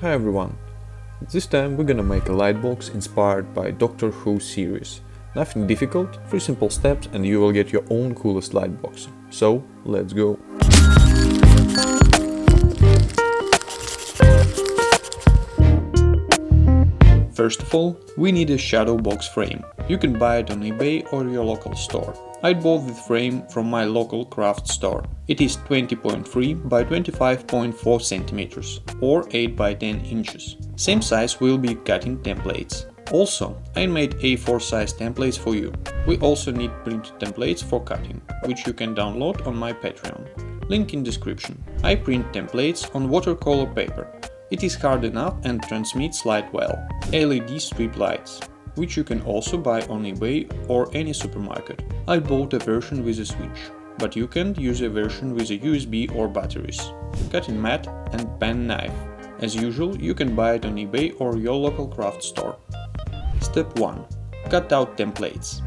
Hi everyone! This time we're gonna make a lightbox inspired by Doctor Who series. Nothing difficult, 3 simple steps and you will get your own coolest lightbox. So, let's go! First of all, we need a shadow box frame. You can buy it on eBay or your local store. I bought the frame from my local craft store. It is 20.3 by 25.4 centimeters or 8 by 10 inches. Same size will be cutting templates. Also, I made A4 size templates for you. We also need printed templates for cutting, which you can download on my Patreon. Link in description. I print templates on watercolor paper. It is hard enough and transmits light well. LED strip lights, which you can also buy on eBay or any supermarket. I bought a version with a switch, but you can use a version with a USB or batteries. Cutting mat and pen knife. As usual, you can buy it on eBay or your local craft store. Step 1. Cut out templates.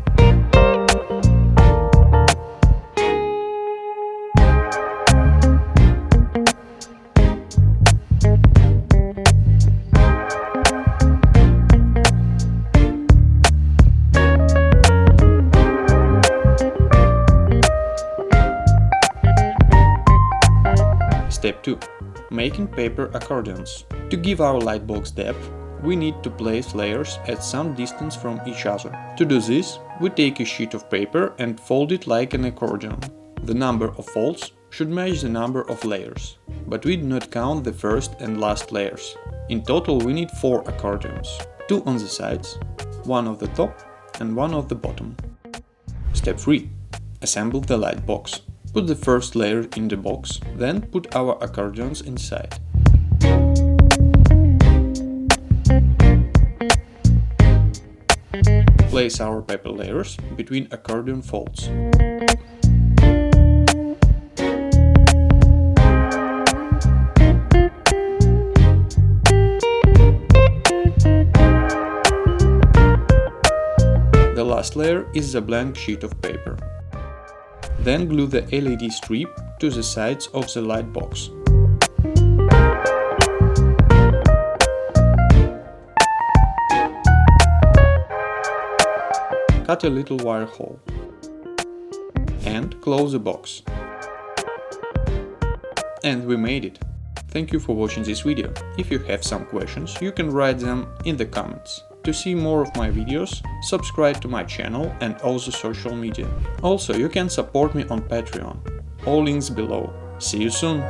Step 2. Making paper accordions. To give our lightbox depth, we need to place layers at some distance from each other. To do this, we take a sheet of paper and fold it like an accordion. The number of folds should match the number of layers, but we do not count the first and last layers. In total we need 4 accordions, 2 on the sides, 1 on the top and 1 on the bottom. Step 3. Assemble the lightbox. Put the first layer in the box, then put our accordions inside. Place our paper layers between accordion folds. The last layer is the blank sheet of paper. Then glue the LED strip to the sides of the lightbox. Cut a little wire hole and close the box. And we made it! Thank you for watching this video. If you have some questions, you can write them in the comments. To see more of my videos, subscribe to my channel and also social media. Also, you can support me on Patreon. All links below. See you soon!